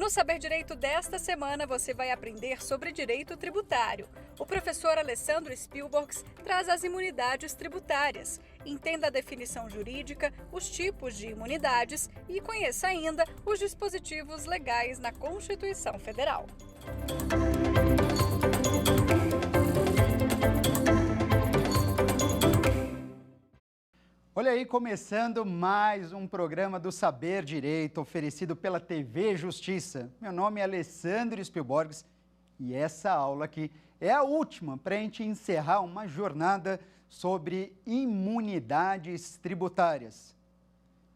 No Saber Direito desta semana, você vai aprender sobre direito tributário. O professor Alessandro Spielborgs traz as imunidades tributárias. Entenda a definição jurídica, os tipos de imunidades e conheça ainda os dispositivos legais na Constituição Federal. Olha aí, começando mais um programa do Saber Direito, oferecido pela TV Justiça. Meu nome é Alessandro Spielborgs e essa aula aqui é a última para a gente encerrar uma jornada sobre imunidades tributárias.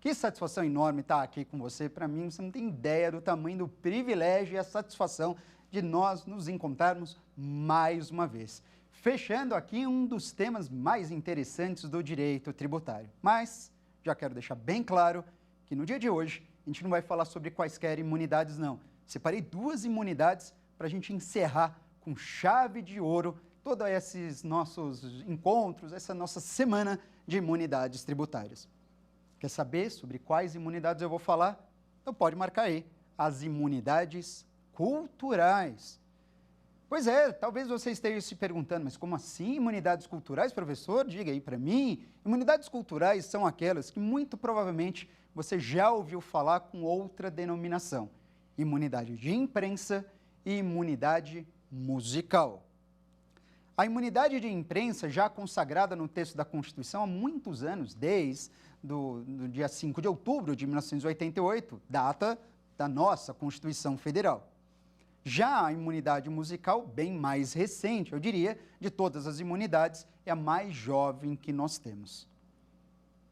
Que satisfação enorme estar aqui com você. Para mim, você não tem ideia do tamanho do privilégio e a satisfação de nós nos encontrarmos mais uma vez. Fechando aqui um dos temas mais interessantes do direito tributário. Mas já quero deixar bem claro que no dia de hoje a gente não vai falar sobre quaisquer imunidades, não. Separei duas imunidades para a gente encerrar com chave de ouro todos esses nossos encontros, essa nossa semana de imunidades tributárias. Quer saber sobre quais imunidades eu vou falar? Então pode marcar aí, as imunidades culturais. Pois é, talvez você esteja se perguntando, mas como assim imunidades culturais, professor? Diga aí para mim. Imunidades culturais são aquelas que muito provavelmente você já ouviu falar com outra denominação. Imunidade de imprensa e imunidade musical. A imunidade de imprensa, já consagrada no texto da Constituição há muitos anos, desde do dia 5 de outubro de 1988, data da nossa Constituição Federal. Já a imunidade musical, bem mais recente, eu diria, de todas as imunidades, é a mais jovem que nós temos.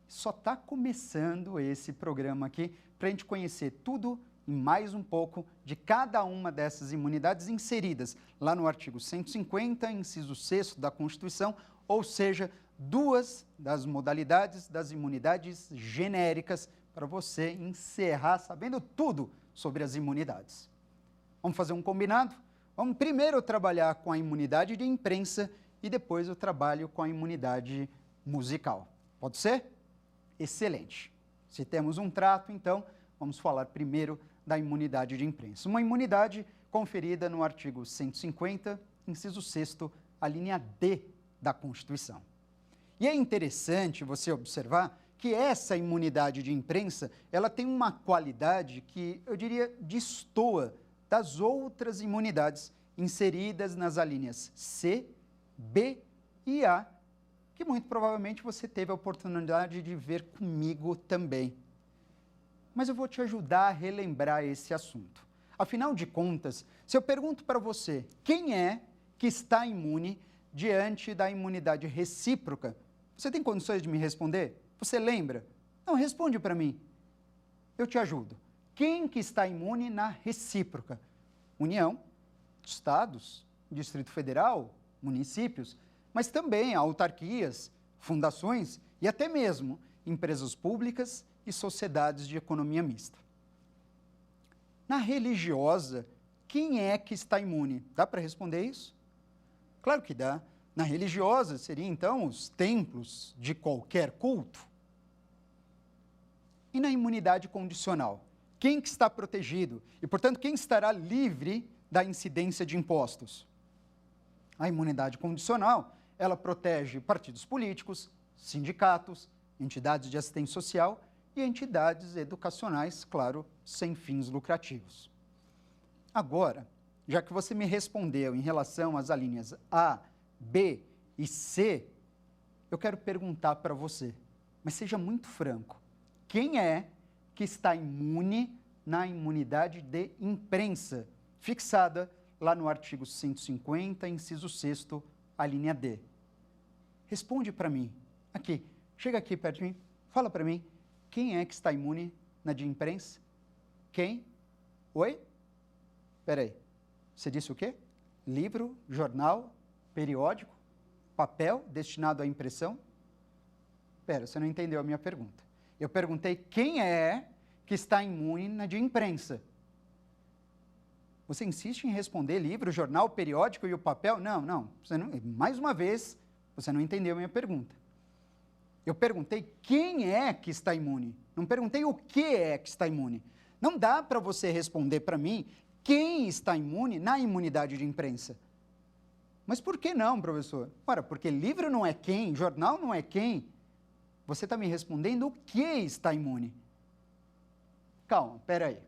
Só está começando esse programa aqui para a gente conhecer tudo e mais um pouco de cada uma dessas imunidades inseridas lá no artigo 150, inciso 6º da Constituição, ou seja, duas das modalidades das imunidades genéricas para você encerrar sabendo tudo sobre as imunidades. Vamos fazer um combinado? Vamos primeiro trabalhar com a imunidade de imprensa e depois eu trabalho com a imunidade musical. Pode ser? Excelente. Se temos um trato, então, vamos falar primeiro da imunidade de imprensa. Uma imunidade conferida no artigo 150, inciso 6º, a linha D da Constituição. E é interessante você observar que essa imunidade de imprensa, ela tem uma qualidade que, eu diria, destoa das outras imunidades inseridas nas alíneas C, B e A, que muito provavelmente você teve a oportunidade de ver comigo também. Mas eu vou te ajudar a relembrar esse assunto. Afinal de contas, se eu pergunto para você quem é que está imune diante da imunidade recíproca, você tem condições de me responder? Você lembra? Não, responde para mim. Eu te ajudo. Quem que está imune na recíproca? União, estados, Distrito Federal, municípios, mas também autarquias, fundações e até mesmo empresas públicas e sociedades de economia mista. Na religiosa, quem é que está imune? Dá para responder isso? Claro que dá. Na religiosa, seria então os templos de qualquer culto. E na imunidade condicional? Quem que está protegido e, portanto, quem estará livre da incidência de impostos? A imunidade condicional, ela protege partidos políticos, sindicatos, entidades de assistência social e entidades educacionais, claro, sem fins lucrativos. Agora, já que você me respondeu em relação às alíneas A, B e C, eu quero perguntar para você, mas seja muito franco, quem é que está imune na imunidade de imprensa, fixada lá no artigo 150, inciso 6º, a linha D? Responde para mim, aqui, chega aqui perto de mim, fala para mim, quem é que está imune na de imprensa? Quem? Oi? Espera aí, você disse o quê? Livro, jornal, periódico, papel destinado à impressão? Espera, você não entendeu a minha pergunta. Eu perguntei quem é que está imune na de imprensa. Você insiste em responder livro, jornal, periódico e o papel? Não. Mais uma vez, você não entendeu a minha pergunta. Eu perguntei quem é que está imune. Não perguntei o que é que está imune. Não dá para você responder para mim quem está imune na imunidade de imprensa. Mas por que não, professor? Ora, porque livro não é quem, jornal não é quem. Você está me respondendo o que está imune. Calma, espera aí.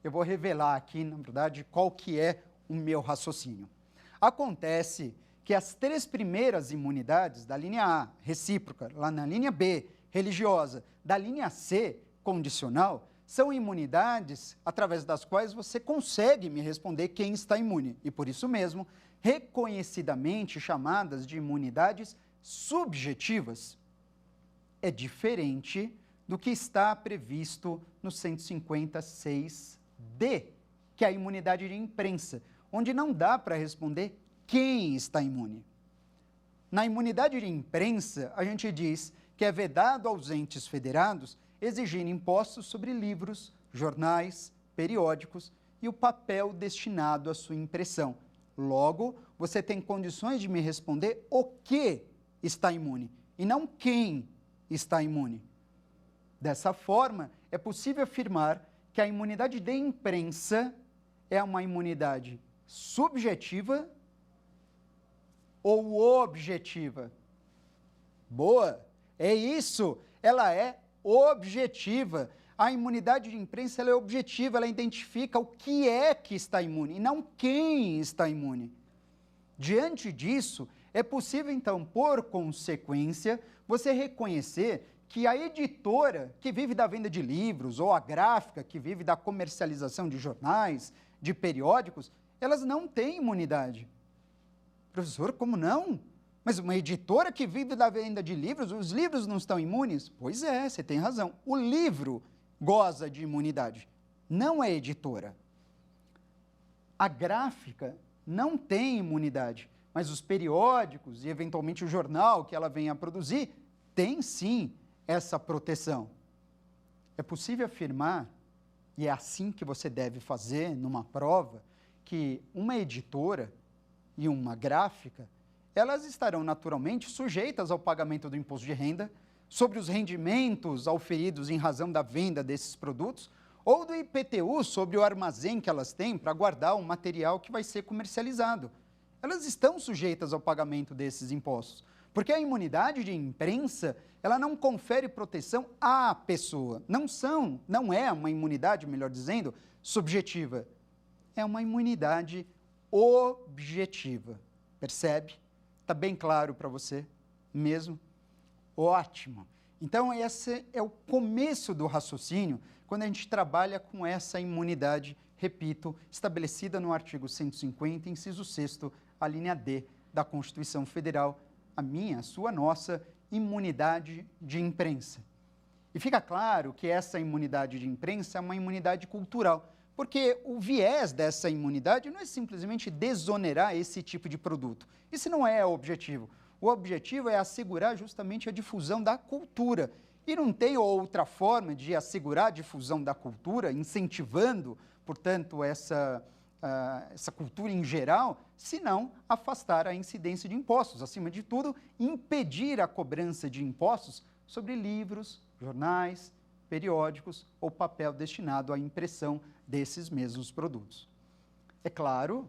Eu vou revelar aqui, na verdade, qual que é o meu raciocínio. Acontece que as 3 primeiras imunidades da linha A, recíproca, lá na linha B, religiosa, da linha C, condicional, são imunidades através das quais você consegue me responder quem está imune. E por isso mesmo, reconhecidamente chamadas de imunidades subjetivas. É diferente do que está previsto no 156D, que é a imunidade de imprensa, onde não dá para responder quem está imune. Na imunidade de imprensa, a gente diz que é vedado aos entes federados exigir impostos sobre livros, jornais, periódicos e o papel destinado à sua impressão. Logo, você tem condições de me responder o que está imune e não quem está imune. Dessa forma, é possível afirmar que a imunidade de imprensa é uma imunidade subjetiva ou objetiva? Boa! É isso! Ela é objetiva. A imunidade de imprensa ela é objetiva, ela identifica o que é que está imune e não quem está imune. Diante disso, é possível, então, por consequência, você reconhecer que a editora que vive da venda de livros ou a gráfica que vive da comercialização de jornais, de periódicos, elas não têm imunidade. Professor, como não? Mas uma editora que vive da venda de livros, os livros não estão imunes? Pois é, você tem razão. O livro goza de imunidade, não a editora. A gráfica não tem imunidade, mas os periódicos e, eventualmente, o jornal que ela venha a produzir tem, sim, essa proteção. É possível afirmar, e é assim que você deve fazer numa prova, que uma editora e uma gráfica, elas estarão naturalmente sujeitas ao pagamento do imposto de renda, sobre os rendimentos auferidos em razão da venda desses produtos, ou do IPTU sobre o armazém que elas têm para guardar o material que vai ser comercializado. Elas estão sujeitas ao pagamento desses impostos, porque a imunidade de imprensa, ela não confere proteção à pessoa. Não é uma imunidade, melhor dizendo, subjetiva. É uma imunidade objetiva. Percebe? Está bem claro para você mesmo? Ótimo. Então, esse é o começo do raciocínio quando a gente trabalha com essa imunidade, repito, estabelecida no artigo 150, inciso 6º, a linha D da Constituição Federal, a minha, a sua, nossa imunidade de imprensa. E fica claro que essa imunidade de imprensa é uma imunidade cultural, porque o viés dessa imunidade não é simplesmente desonerar esse tipo de produto. Isso não é o objetivo. O objetivo é assegurar justamente a difusão da cultura. E não tem outra forma de assegurar a difusão da cultura, incentivando, portanto, essa cultura em geral, senão afastar a incidência de impostos. Acima de tudo, impedir a cobrança de impostos sobre livros, jornais, periódicos ou papel destinado à impressão desses mesmos produtos. É claro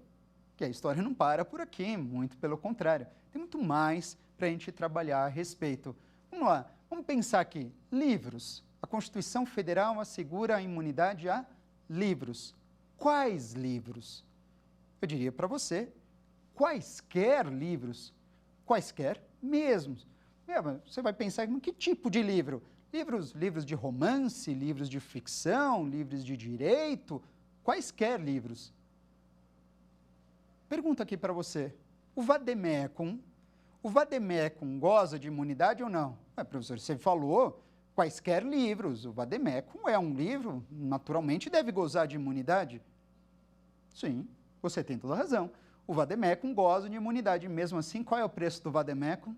que a história não para por aqui, muito pelo contrário. Tem muito mais para a gente trabalhar a respeito. Vamos lá, vamos pensar aqui. Livros. A Constituição Federal assegura a imunidade a livros. Quais livros? Eu diria para você, quaisquer livros. Quaisquer mesmos. Você vai pensar em que tipo de livro? Livros de romance, livros de ficção, livros de direito, quaisquer livros. Pergunta aqui para você, o vade-mecum goza de imunidade ou não? Professor, você falou quaisquer livros, o vade-mecum é um livro, naturalmente deve gozar de imunidade? Sim, você tem toda a razão. O vade-mecum goza de imunidade, mesmo assim, qual é o preço do vade-mecum?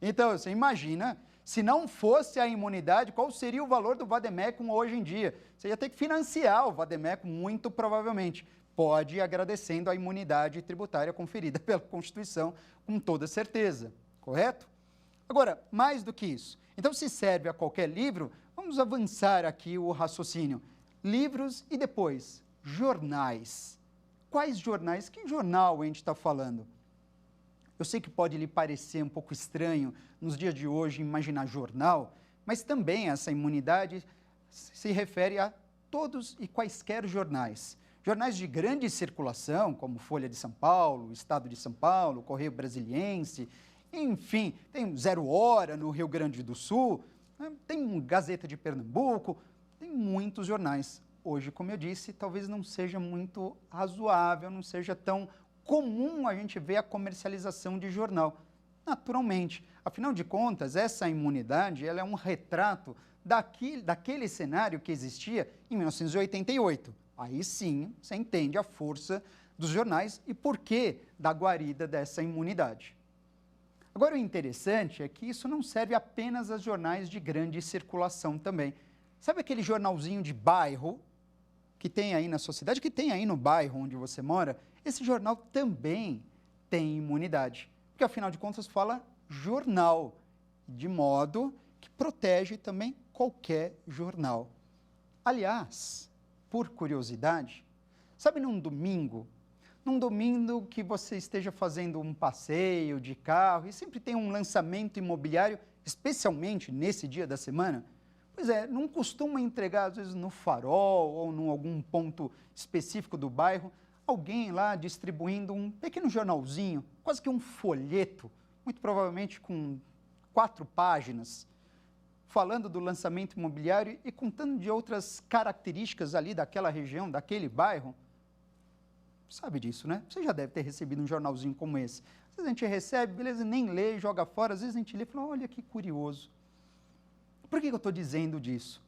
Então, você imagina, se não fosse a imunidade, qual seria o valor do vade-mecum hoje em dia? Você ia ter que financiar o vade-mecum, muito provavelmente. Pode ir agradecendo a imunidade tributária conferida pela Constituição, com toda certeza, correto? Agora, mais do que isso, então se serve a qualquer livro, vamos vamos avançar aqui o raciocínio. Livros e depois jornais. Quais jornais? Que jornal a gente está falando? Eu sei que pode lhe parecer um pouco estranho nos dias de hoje imaginar jornal, mas também essa imunidade se refere a todos e quaisquer jornais. Jornais de grande circulação, como Folha de São Paulo, Estado de São Paulo, Correio Brasiliense, enfim, tem Zero Hora no Rio Grande do Sul, tem Gazeta de Pernambuco, tem muitos jornais. Hoje, como eu disse, talvez não seja muito razoável, não seja tão comum a gente ver a comercialização de jornal. Naturalmente, afinal de contas, essa imunidade ela é um retrato daquele cenário que existia em 1988. Aí sim, você entende a força dos jornais e por que da guarida dessa imunidade. Agora, o interessante é que isso não serve apenas a jornais de grande circulação também. Sabe aquele jornalzinho de bairro que tem aí na sua cidade, que tem aí no bairro onde você mora? Esse jornal também tem imunidade, porque afinal de contas fala jornal, de modo que protege também qualquer jornal. Aliás, por curiosidade, sabe num domingo que você esteja fazendo um passeio de carro e sempre tem um lançamento imobiliário, especialmente nesse dia da semana? Pois é, não costuma entregar, às vezes, no farol ou em algum ponto específico do bairro, alguém lá distribuindo um pequeno jornalzinho, quase que um folheto, muito provavelmente com 4 páginas, falando do lançamento imobiliário e contando de outras características ali daquela região, daquele bairro. Sabe disso, né? Você já deve ter recebido um jornalzinho como esse. Às vezes a gente recebe, beleza, nem lê, joga fora, às vezes a gente lê e fala, olha que curioso. Por que eu estou dizendo disso?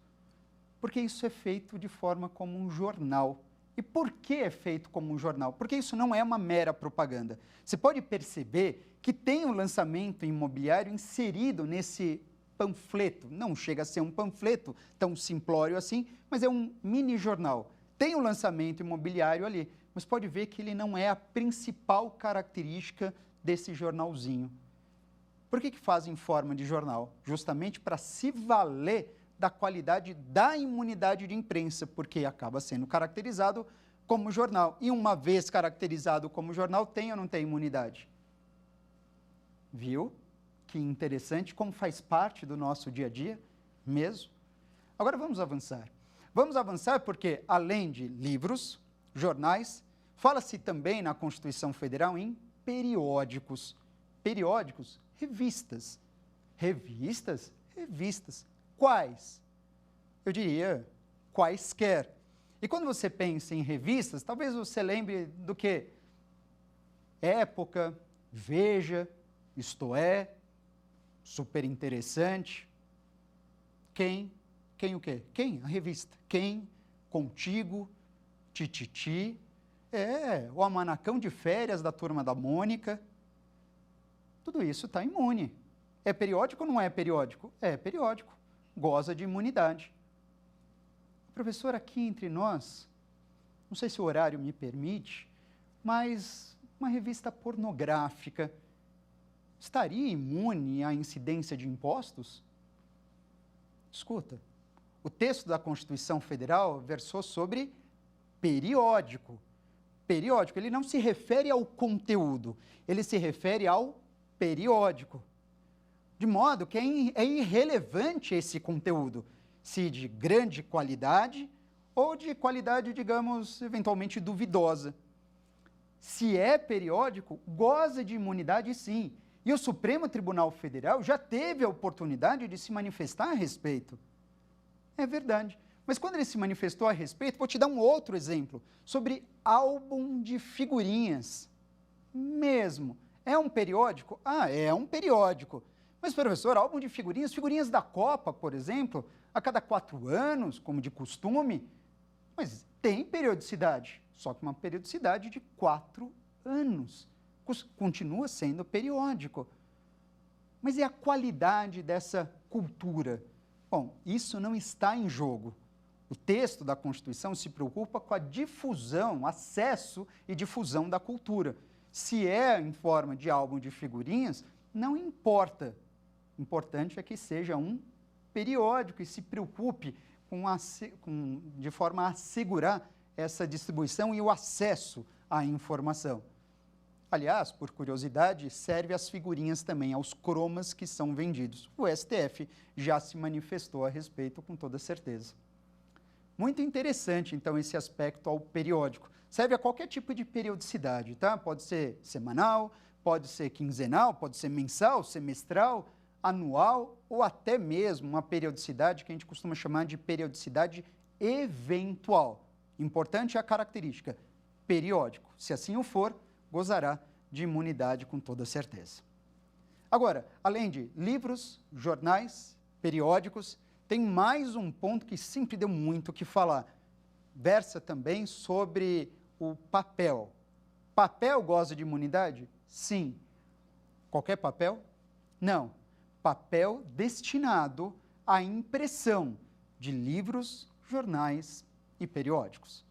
Porque isso é feito de forma como um jornal. E por que é feito como um jornal? Porque isso não é uma mera propaganda. Você pode perceber que tem um lançamento imobiliário inserido nesse panfleto. Não chega a ser um panfleto tão simplório assim, mas é um mini jornal. Tem um lançamento imobiliário ali, mas pode ver que ele não é a principal característica desse jornalzinho. Por que fazem em forma de jornal? Justamente para se valer da qualidade da imunidade de imprensa, porque acaba sendo caracterizado como jornal. E uma vez caracterizado como jornal, tem ou não tem imunidade? Viu? Que interessante, como faz parte do nosso dia a dia mesmo. Agora vamos avançar. Vamos avançar porque, além de livros, jornais, fala-se também na Constituição Federal em periódicos. Periódicos, revistas. Revistas? Revistas. Quais? Eu diria quaisquer. E quando você pensa em revistas, talvez você lembre do quê? Época, Veja, Isto É, Super Interessante. Quem o quê? Quem? A revista. Quem? Contigo, Tititi. O Almanacão de Férias da Turma da Mônica. Tudo isso está imune. É periódico ou não é periódico? É periódico. Goza de imunidade. Professor, aqui entre nós, não sei se o horário me permite, mas uma revista pornográfica estaria imune à incidência de impostos? Escuta, o texto da Constituição Federal versou sobre periódico. Periódico, ele não se refere ao conteúdo, ele se refere ao periódico. De modo que é irrelevante esse conteúdo, se de grande qualidade ou de qualidade, digamos, eventualmente duvidosa. Se é periódico, goza de imunidade sim. E o Supremo Tribunal Federal já teve a oportunidade de se manifestar a respeito. É verdade. Mas quando ele se manifestou a respeito, vou te dar um outro exemplo, sobre álbum de figurinhas. Mesmo. É um periódico? Ah, é um periódico. Mas, professor, álbum de figurinhas, figurinhas da Copa, por exemplo, a cada 4 anos, como de costume, mas tem periodicidade, só que uma periodicidade de 4 anos. Continua sendo periódico. Mas e a qualidade dessa cultura? Bom, isso não está em jogo. O texto da Constituição se preocupa com a difusão, acesso e difusão da cultura. Se é em forma de álbum de figurinhas, não importa. O importante é que seja um periódico e se preocupe de forma a assegurar essa distribuição e o acesso à informação. Aliás, por curiosidade, serve as figurinhas também, aos cromas que são vendidos. O STF já se manifestou a respeito com toda certeza. Muito interessante, então, esse aspecto ao periódico. Serve a qualquer tipo de periodicidade, tá? Pode ser semanal, pode ser quinzenal, pode ser mensal, semestral, anual ou até mesmo uma periodicidade que a gente costuma chamar de periodicidade eventual. Importante é a característica, periódico. Se assim o for, gozará de imunidade com toda certeza. Agora, além de livros, jornais, periódicos, tem mais um ponto que sempre deu muito o que falar. Versa também sobre o papel. Papel goza de imunidade? Sim. Qualquer papel? Não. Papel destinado à impressão de livros, jornais e periódicos.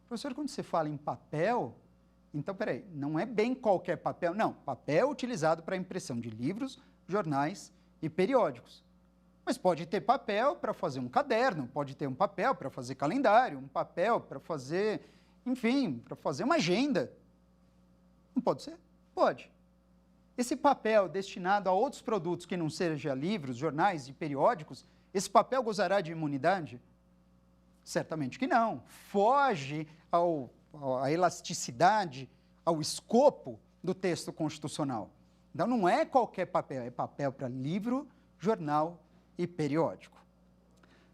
Professor, quando você fala em papel, então, peraí, não é bem qualquer papel, não. Papel utilizado para impressão de livros, jornais e periódicos. Mas pode ter papel para fazer um caderno, pode ter um papel para fazer calendário, um papel para fazer, enfim, para fazer uma agenda. Não pode ser? Pode. Esse papel destinado a outros produtos que não sejam livros, jornais e periódicos, esse papel gozará de imunidade? Certamente que não. Foge à elasticidade, ao escopo do texto constitucional. Então, não é qualquer papel, é papel para livro, jornal e periódico.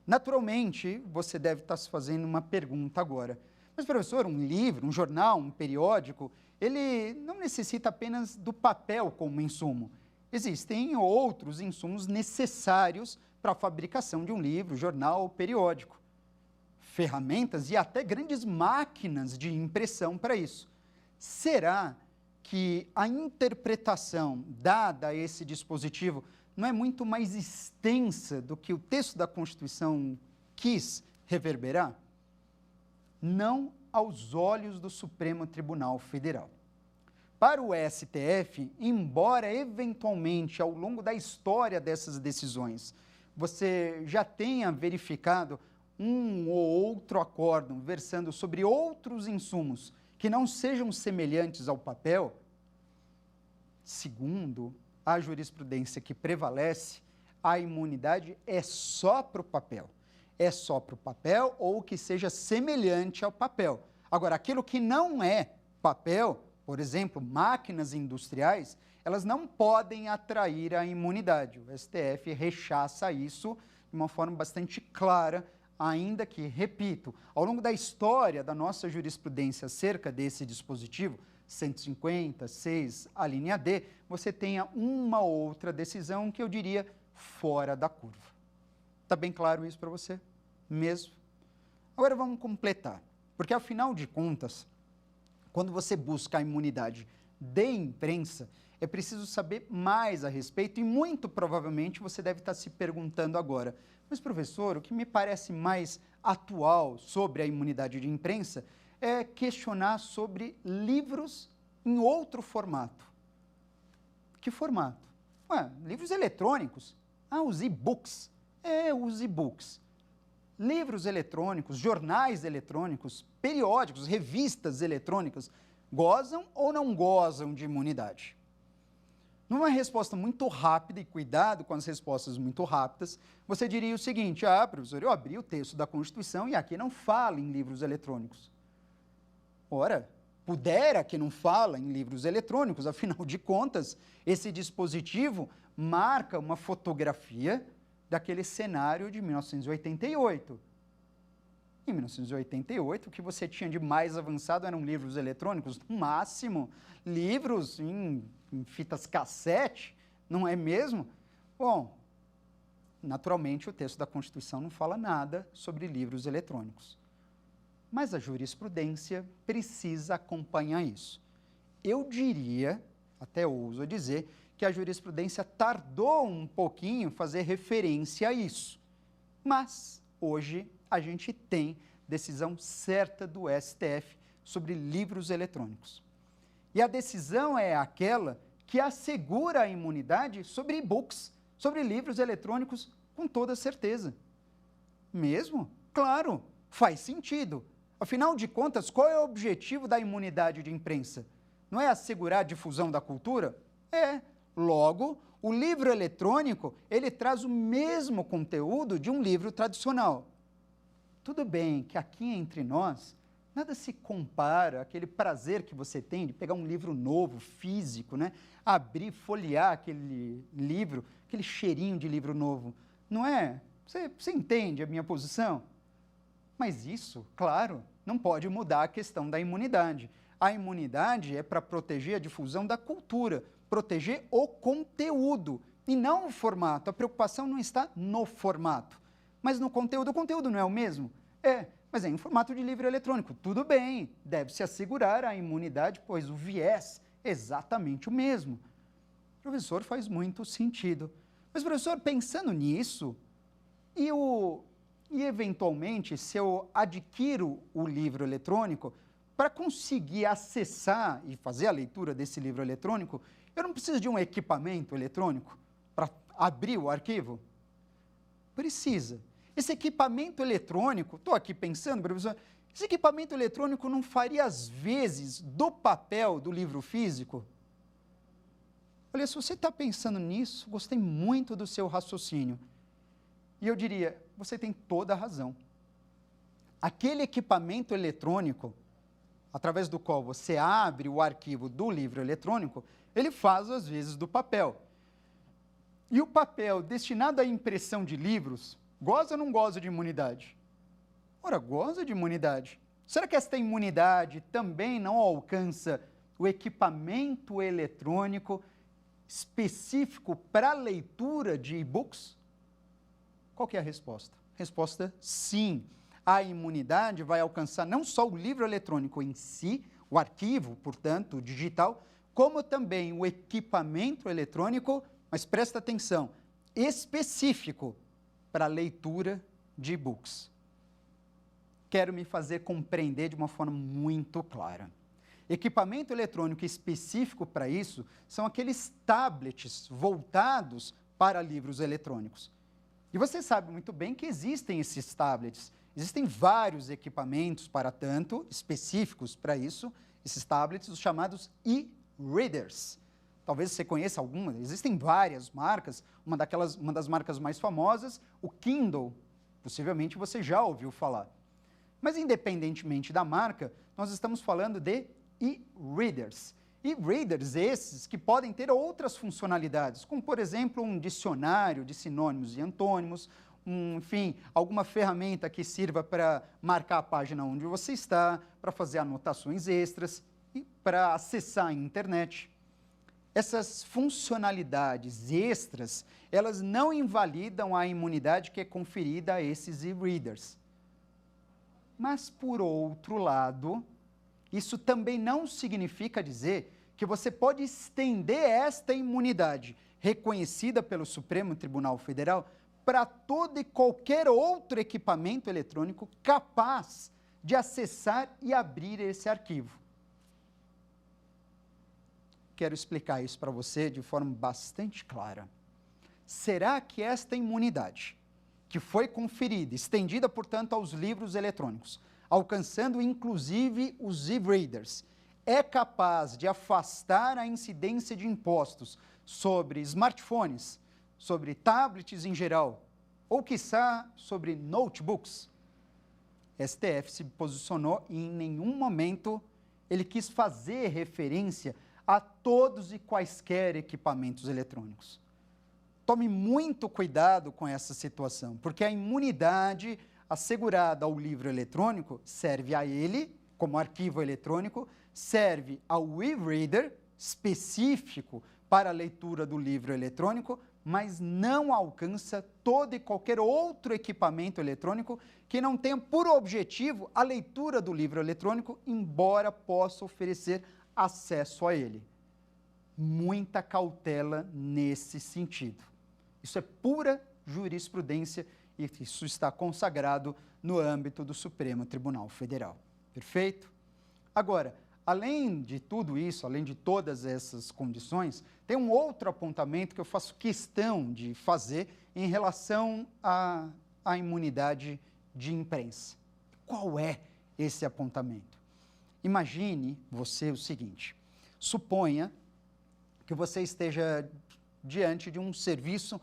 Naturalmente, você deve estar se fazendo uma pergunta agora. Mas, professor, um livro, um jornal, um periódico, ele não necessita apenas do papel como insumo. Existem outros insumos necessários para a fabricação de um livro, jornal ou periódico. Ferramentas e até grandes máquinas de impressão para isso. Será que a interpretação dada a esse dispositivo não é muito mais extensa do que o texto da Constituição quis reverberar? Não aos olhos do Supremo Tribunal Federal. Para o STF, embora eventualmente ao longo da história dessas decisões você já tenha verificado um ou outro acórdão versando sobre outros insumos que não sejam semelhantes ao papel, segundo a jurisprudência que prevalece, a imunidade é só para o papel. É só para o papel ou que seja semelhante ao papel. Agora, aquilo que não é papel, por exemplo, máquinas industriais, elas não podem atrair a imunidade. O STF rechaça isso de uma forma bastante clara, ainda que, repito, ao longo da história da nossa jurisprudência acerca desse dispositivo, 156, a linha D, você tenha uma outra decisão que eu diria fora da curva. Está bem claro isso para você? Mesmo? Agora vamos completar, porque afinal de contas, quando você busca a imunidade de imprensa, é preciso saber mais a respeito e muito provavelmente você deve estar se perguntando agora, mas professor, o que me parece mais atual sobre a imunidade de imprensa é questionar sobre livros em outro formato. Que formato? Livros eletrônicos. Os e-books. Os e-books. Livros eletrônicos, jornais eletrônicos, periódicos, revistas eletrônicas, gozam ou não gozam de imunidade? Numa resposta muito rápida, e cuidado com as respostas muito rápidas, você diria o seguinte: professor, eu abri o texto da Constituição e aqui não fala em livros eletrônicos. Ora, pudera que não fala em livros eletrônicos, afinal de contas, esse dispositivo marca uma fotografia daquele cenário de 1988. Em 1988, o que você tinha de mais avançado eram livros eletrônicos, no máximo, livros em fitas cassete, não é mesmo? Bom, naturalmente o texto da Constituição não fala nada sobre livros eletrônicos. Mas a jurisprudência precisa acompanhar isso. Eu diria, até ouso dizer, que a jurisprudência tardou um pouquinho em fazer referência a isso. Mas, hoje, a gente tem decisão certa do STF sobre livros eletrônicos. E a decisão é aquela que assegura a imunidade sobre e-books, sobre livros eletrônicos Com toda certeza. Mesmo? Claro, faz sentido. Afinal de contas, qual é o objetivo da imunidade de imprensa? Não é assegurar a difusão da cultura? É. Logo, o livro eletrônico, ele traz o mesmo conteúdo de um livro tradicional. Tudo bem que aqui entre nós, nada se compara àquele prazer que você tem de pegar um livro novo, físico, né? Abrir, folhear aquele livro, aquele cheirinho de livro novo. Não é? Você entende a minha posição? Mas isso, claro, não pode mudar a questão da imunidade. A imunidade é para proteger a difusão da cultura, proteger o conteúdo e não o formato. A preocupação não está no formato, mas no conteúdo. O conteúdo não é o mesmo? É, mas é em formato de livro eletrônico. Tudo bem, deve-se assegurar a imunidade, pois o viés é exatamente o mesmo. Professor, faz muito sentido. Mas, professor, pensando nisso, e eventualmente, se eu adquiro o livro eletrônico, para conseguir acessar e fazer a leitura desse livro eletrônico, eu não preciso de um equipamento eletrônico para abrir o arquivo? Precisa. Esse equipamento eletrônico, estou aqui pensando, professor, esse equipamento eletrônico não faria as vezes do papel do livro físico? Olha, se você está pensando nisso, gostei muito do seu raciocínio. E eu diria, você tem toda a razão. Aquele equipamento eletrônico, através do qual você abre o arquivo do livro eletrônico, ele faz as vezes do papel. E o papel destinado à impressão de livros, goza ou não goza de imunidade? Ora, goza de imunidade. Será que esta imunidade também não alcança o equipamento eletrônico específico para leitura de e-books? Qual que é a resposta? Resposta, sim. A imunidade vai alcançar não só o livro eletrônico em si, o arquivo, portanto, digital, como também o equipamento eletrônico, mas presta atenção, específico para leitura de e-books. Quero me fazer compreender de uma forma muito clara. Equipamento eletrônico específico para isso são aqueles tablets voltados para livros eletrônicos. E você sabe muito bem que existem esses tablets. Existem vários equipamentos para tanto, específicos para isso, esses tablets, os chamados e-readers. Talvez você conheça alguma, existem várias marcas, uma das marcas mais famosas, o Kindle, possivelmente você já ouviu falar. Mas independentemente da marca, nós estamos falando de e-readers. E-readers esses que podem ter outras funcionalidades, como por exemplo um dicionário de sinônimos e antônimos, enfim, alguma ferramenta que sirva para marcar a página onde você está, para fazer anotações extras e para acessar a internet. Essas funcionalidades extras, elas não invalidam a imunidade que é conferida a esses e-readers. Mas, por outro lado, isso também não significa dizer que você pode estender esta imunidade reconhecida pelo Supremo Tribunal Federal para todo e qualquer outro equipamento eletrônico capaz de acessar e abrir esse arquivo. Quero explicar isso para você de forma bastante clara. Será que esta imunidade, que foi conferida, estendida, portanto, aos livros eletrônicos, alcançando inclusive os e-readers, é capaz de afastar a incidência de impostos sobre smartphones, sobre tablets em geral, ou quiçá sobre notebooks? STF se posicionou e em nenhum momento ele quis fazer referência a todos e quaisquer equipamentos eletrônicos. Tome muito cuidado com essa situação, porque a imunidade assegurada ao livro eletrônico serve a ele, como arquivo eletrônico, serve ao e-reader específico para a leitura do livro eletrônico, mas não alcança todo e qualquer outro equipamento eletrônico que não tenha por objetivo a leitura do livro eletrônico, embora possa oferecer acesso a ele. Muita cautela nesse sentido. Isso é pura jurisprudência e isso está consagrado no âmbito do Supremo Tribunal Federal. Perfeito? Agora, além de tudo isso, além de todas essas condições, tem um outro apontamento que eu faço questão de fazer em relação à imunidade de imprensa. Qual é esse apontamento? Imagine você o seguinte: suponha que você esteja diante de um serviço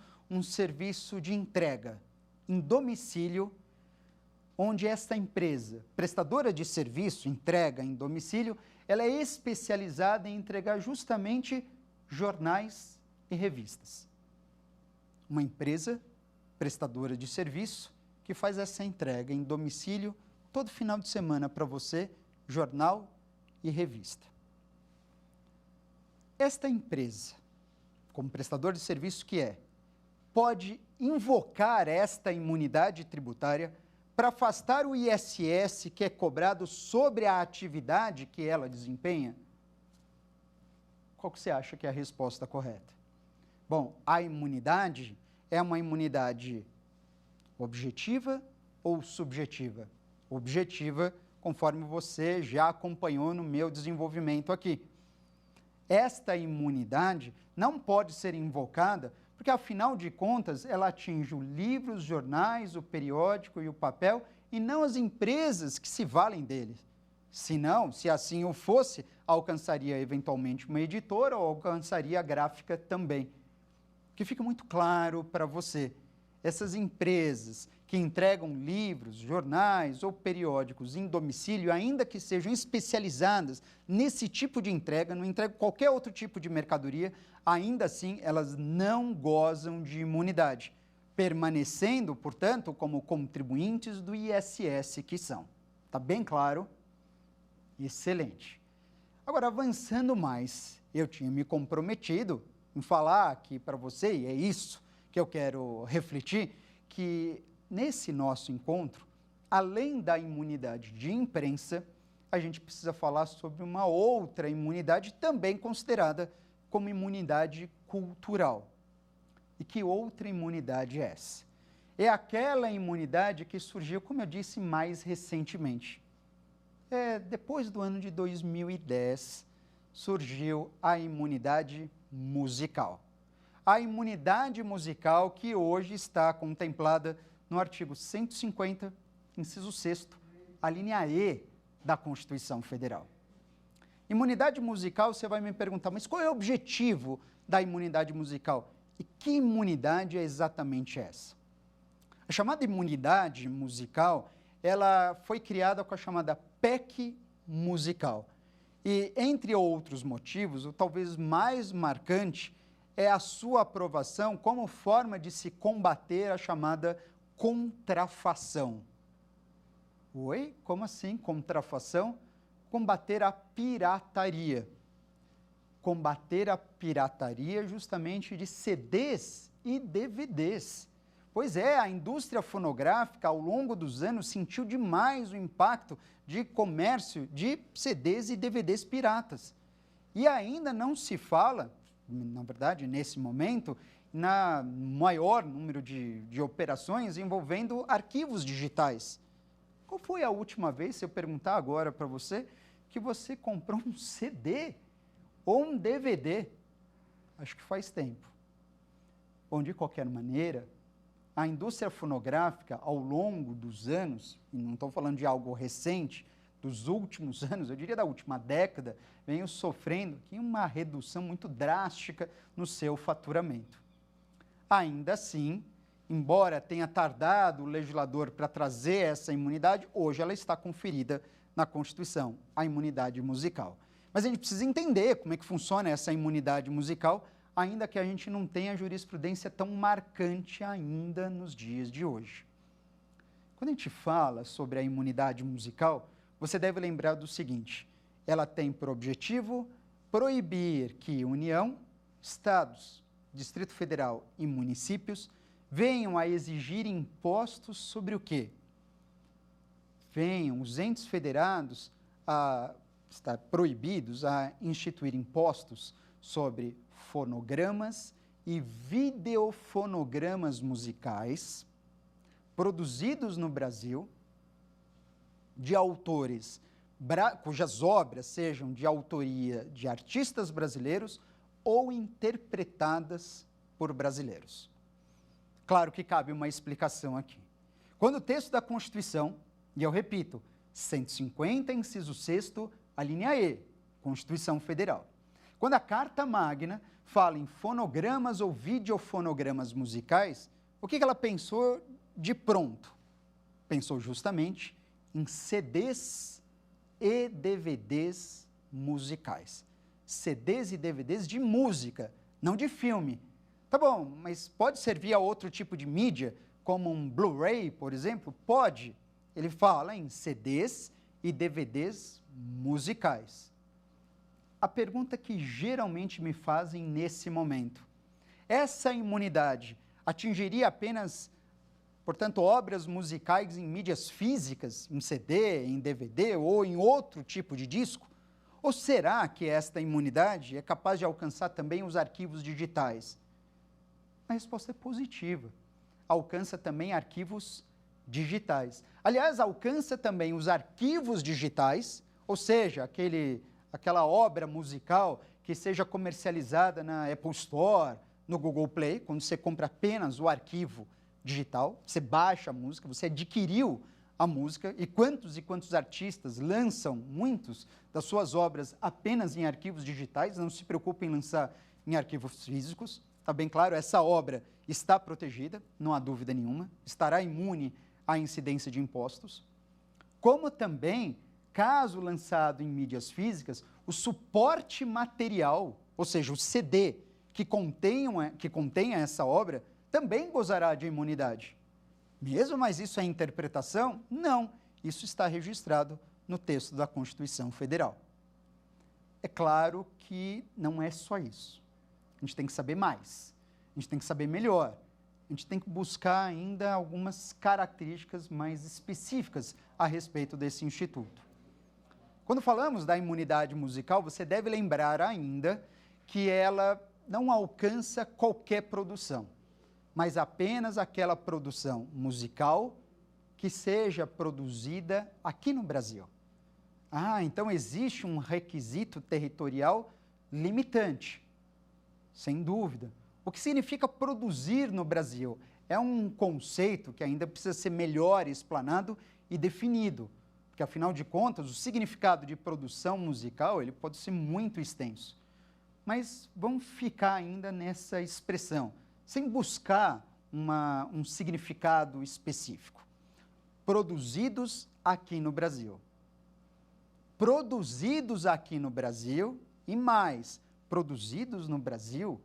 de entrega em domicílio, onde esta empresa, prestadora de serviço, entrega em domicílio, ela é especializada em entregar justamente jornais e revistas. Uma empresa prestadora de serviço que faz essa entrega em domicílio todo final de semana para você, jornal e revista. Esta empresa, como prestador de serviço que é, pode invocar esta imunidade tributária para afastar o ISS que é cobrado sobre a atividade que ela desempenha? Qual que você acha que é a resposta correta? Bom, a imunidade é uma imunidade objetiva ou subjetiva? Objetiva, conforme você já acompanhou no meu desenvolvimento aqui. Esta imunidade não pode ser invocada porque, afinal de contas, ela atinge o livro, os jornais, o periódico e o papel, e não as empresas que se valem deles. Senão, se assim o fosse, alcançaria eventualmente uma editora ou alcançaria a gráfica também. Que fica muito claro para você, essas empresas que entregam livros, jornais ou periódicos em domicílio, ainda que sejam especializadas nesse tipo de entrega, não entregam qualquer outro tipo de mercadoria, ainda assim elas não gozam de imunidade, permanecendo, portanto, como contribuintes do ISS que são. Está bem claro? Excelente. Agora, avançando mais, eu tinha me comprometido em falar aqui para você, e é isso que eu quero refletir, que nesse nosso encontro, além da imunidade de imprensa, a gente precisa falar sobre uma outra imunidade também considerada como imunidade cultural. E que outra imunidade é essa? É aquela imunidade que surgiu, como eu disse, mais recentemente. Depois do ano de 2010, surgiu a imunidade musical. A imunidade musical que hoje está contemplada no artigo 150, inciso 6º, a linha E da Constituição Federal. Imunidade musical, você vai me perguntar, mas qual é o objetivo da imunidade musical? E que imunidade é exatamente essa? A chamada imunidade musical, ela foi criada com a chamada PEC musical. E, entre outros motivos, o talvez mais marcante é a sua aprovação como forma de se combater a chamada contrafação. Oi? Como assim contrafação? Combater a pirataria. Combater a pirataria justamente de CDs e DVDs. Pois é, a indústria fonográfica, ao longo dos anos, sentiu demais o impacto de comércio de CDs e DVDs piratas. E ainda não se fala, na verdade, nesse momento, na maior número de operações envolvendo arquivos digitais. Qual foi a última vez, se eu perguntar agora para você, que você comprou um CD ou um DVD? Acho que faz tempo. Bom, de qualquer maneira, a indústria fonográfica, ao longo dos anos, e não estou falando de algo recente, dos últimos anos, eu diria da última década, vem sofrendo aqui uma redução muito drástica no seu faturamento. Ainda assim, embora tenha tardado o legislador para trazer essa imunidade, hoje ela está conferida na Constituição, a imunidade musical. Mas a gente precisa entender como é que funciona essa imunidade musical, ainda que a gente não tenha jurisprudência tão marcante ainda nos dias de hoje. Quando a gente fala sobre a imunidade musical, você deve lembrar do seguinte: ela tem por objetivo proibir que União, Estados, Distrito Federal e municípios venham a exigir impostos sobre o quê? Venham os entes federados a estar proibidos a instituir impostos sobre fonogramas e videofonogramas musicais produzidos no Brasil, de autores cujas obras sejam de autoria de artistas brasileiros ou interpretadas por brasileiros. Claro que cabe uma explicação aqui. Quando o texto da Constituição, e eu repito, 150, inciso 6º, a linha E, Constituição Federal. Quando a Carta Magna fala em fonogramas ou videofonogramas musicais, o que ela pensou de pronto? Pensou justamente em CDs e DVDs musicais. CDs e DVDs de música, não de filme. Tá bom, mas pode servir a outro tipo de mídia, como um Blu-ray, por exemplo? Pode. Ele fala em CDs e DVDs musicais. A pergunta que geralmente me fazem nesse momento: essa imunidade atingiria apenas, portanto, obras musicais em mídias físicas, em CD, em DVD ou em outro tipo de disco? Ou será que esta imunidade é capaz de alcançar também os arquivos digitais? A resposta é positiva. Alcança também arquivos digitais. Aliás, alcança também os arquivos digitais, ou seja, aquela obra musical que seja comercializada na Apple Store, no Google Play, quando você compra apenas o arquivo digital, você baixa a música, você adquiriu a música, e quantos artistas lançam muitos das suas obras apenas em arquivos digitais, não se preocupe em lançar em arquivos físicos. Está bem claro, essa obra está protegida, não há dúvida nenhuma, estará imune à incidência de impostos. Como também, caso lançado em mídias físicas, o suporte material, ou seja, o CD que contenha essa obra, também gozará de imunidade. Mesmo, mas isso é interpretação? Não, isso está registrado no texto da Constituição Federal. É claro que não é só isso. A gente tem que saber mais, a gente tem que saber melhor, a gente tem que buscar ainda algumas características mais específicas a respeito desse instituto. Quando falamos da imunidade musical, você deve lembrar ainda que ela não alcança qualquer produção, mas apenas aquela produção musical que seja produzida aqui no Brasil. Então existe um requisito territorial limitante, sem dúvida. O que significa produzir no Brasil? É um conceito que ainda precisa ser melhor explanado e definido, porque, afinal de contas, o significado de produção musical ele pode ser muito extenso. Mas vamos ficar ainda nessa expressão, sem buscar um significado específico. Produzidos aqui no Brasil. Produzidos aqui no Brasil e mais, produzidos no Brasil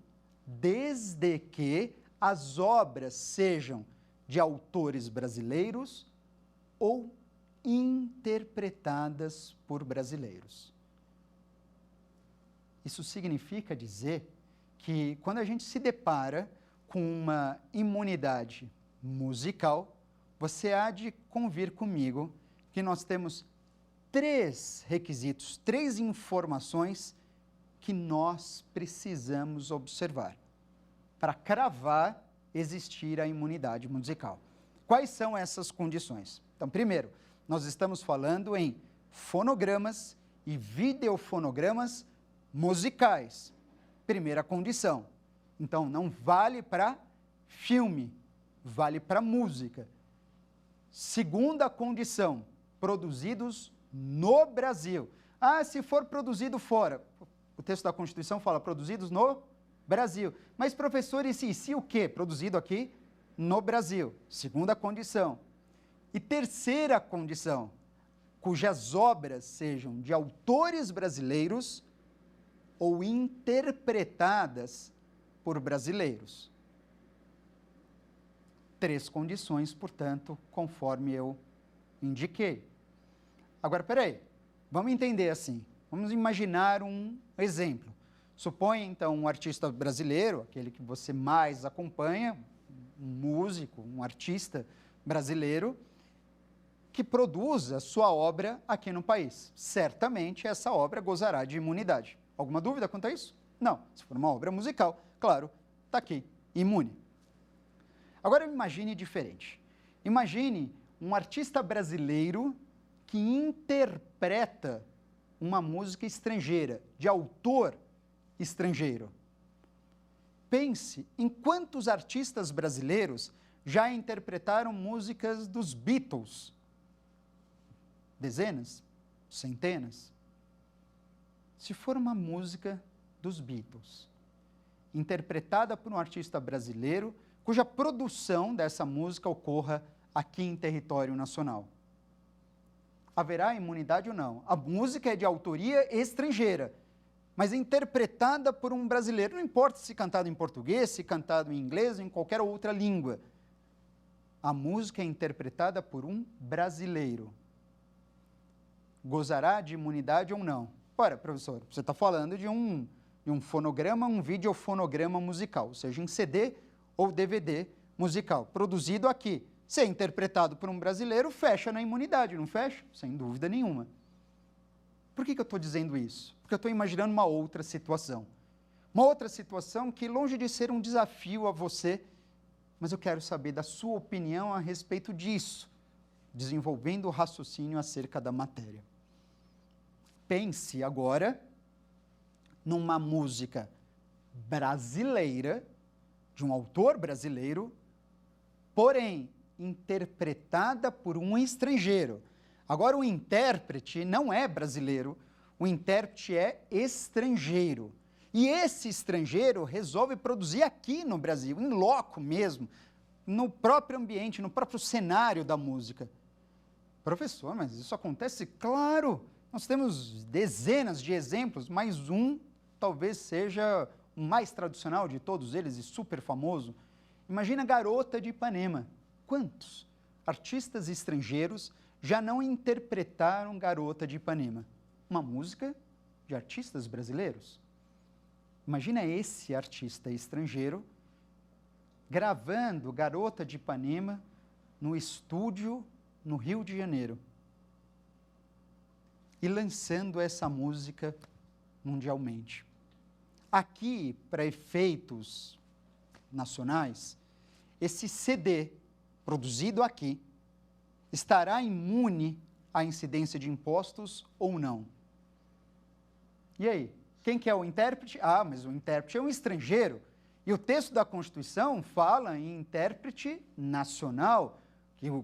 desde que as obras sejam de autores brasileiros ou interpretadas por brasileiros. Isso significa dizer que quando a gente se depara com uma imunidade musical, você há de convir comigo que nós temos 3 requisitos, 3 informações que nós precisamos observar para cravar existir a imunidade musical. Quais são essas condições? Então, primeiro, nós estamos falando em fonogramas e videofonogramas musicais. Primeira condição. Então, não vale para filme, vale para música. Segunda condição, produzidos no Brasil. Se for produzido fora, o texto da Constituição fala produzidos no Brasil. Mas, professor, e se o quê? Produzido aqui no Brasil. Segunda condição. E terceira condição, cujas obras sejam de autores brasileiros ou interpretadas por brasileiros. 3 condições, portanto, conforme eu indiquei. Agora, peraí, vamos entender assim. Vamos imaginar um exemplo. Suponha, então, um artista brasileiro, aquele que você mais acompanha, um músico, um artista brasileiro, que produza sua obra aqui no país. Certamente essa obra gozará de imunidade. Alguma dúvida quanto a isso? Não. Se for uma obra musical, claro, está aqui, imune. Agora imagine diferente. Imagine um artista brasileiro que interpreta uma música estrangeira, de autor estrangeiro. pense em quantos artistas brasileiros já interpretaram músicas dos Beatles. Dezenas? Centenas? Se for uma música dos Beatles, interpretada por um artista brasileiro, cuja produção dessa música ocorra aqui em território nacional, haverá imunidade ou não? A música é de autoria estrangeira, mas interpretada por um brasileiro. Não importa se cantado em português, se cantado em inglês ou em qualquer outra língua. A música é interpretada por um brasileiro. Gozará de imunidade ou não? Ora, professor, você está falando de um fonograma, um videofonograma musical, ou seja, em CD ou DVD musical, produzido aqui. Se é interpretado por um brasileiro, fecha na imunidade, não fecha? Sem dúvida nenhuma. Por que eu estou dizendo isso? Porque eu estou imaginando uma outra situação. Uma outra situação que, longe de ser um desafio a você, mas eu quero saber da sua opinião a respeito disso, desenvolvendo o raciocínio acerca da matéria. Pense agora numa música brasileira, de um autor brasileiro, porém interpretada por um estrangeiro. Agora, o intérprete não é brasileiro, o intérprete é estrangeiro. E esse estrangeiro resolve produzir aqui no Brasil, em loco mesmo, no próprio ambiente, no próprio cenário da música. Professor, mas isso acontece? Claro! Nós temos dezenas de exemplos, mas um talvez seja o mais tradicional de todos eles e super famoso. Imagina Garota de Ipanema. Quantos artistas estrangeiros já não interpretaram Garota de Ipanema? Uma música de artistas brasileiros. Imagina esse artista estrangeiro gravando Garota de Ipanema no estúdio no Rio de Janeiro e lançando essa música mundialmente. Aqui, para efeitos nacionais, esse CD produzido aqui estará imune à incidência de impostos ou não? E aí, quem que é o intérprete? Ah, mas o intérprete é um estrangeiro. E o texto da Constituição fala em intérprete nacional,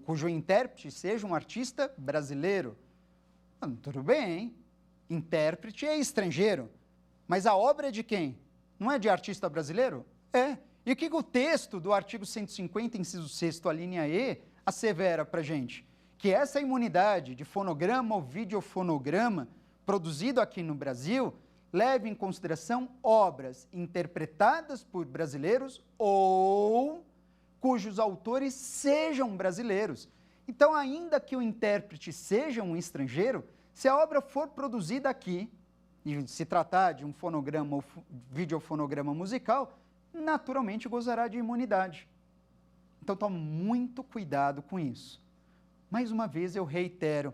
cujo intérprete seja um artista brasileiro. Tudo bem, intérprete é estrangeiro, mas a obra é de quem? Não é de artista brasileiro? É. E o que o texto do artigo 150, inciso 6º, a linha E, assevera para a gente? Que essa imunidade de fonograma ou videofonograma produzido aqui no Brasil leve em consideração obras interpretadas por brasileiros ou cujos autores sejam brasileiros. Então, ainda que o intérprete seja um estrangeiro, se a obra for produzida aqui, e se tratar de um fonograma ou videofonograma musical, naturalmente gozará de imunidade. Então, tome muito cuidado com isso. Mais uma vez, eu reitero,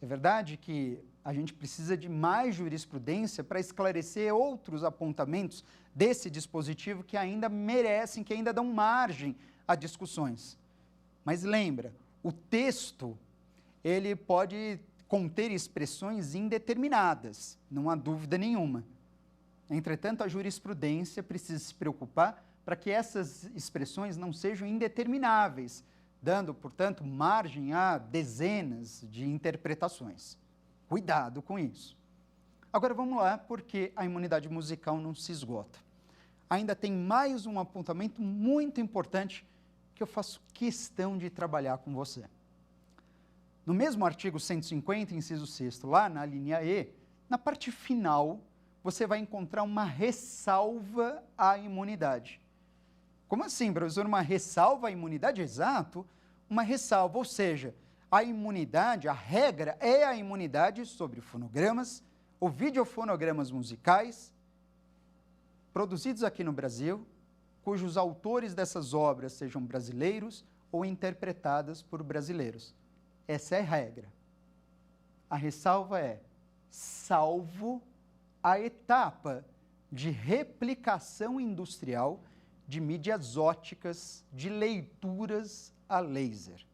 é verdade que a gente precisa de mais jurisprudência para esclarecer outros apontamentos desse dispositivo que ainda merecem, que ainda dão margem a discussões. Mas lembra, o texto, ele pode conter expressões indeterminadas, não há dúvida nenhuma. Entretanto, a jurisprudência precisa se preocupar para que essas expressões não sejam indetermináveis, dando, portanto, margem a dezenas de interpretações. Cuidado com isso. Agora vamos lá, porque a imunidade musical não se esgota. Ainda tem mais um apontamento muito importante que eu faço questão de trabalhar com você. No mesmo artigo 150, inciso 6º, lá na linha E, na parte final, você vai encontrar uma ressalva à imunidade. Como assim, professor? Uma ressalva à imunidade? Exato, uma ressalva, ou seja, a imunidade, a regra é a imunidade sobre fonogramas ou videofonogramas musicais produzidos aqui no Brasil, cujos autores dessas obras sejam brasileiros ou interpretadas por brasileiros. Essa é a regra. A ressalva é, salvo a etapa de replicação industrial de mídias óticas de leituras a laser.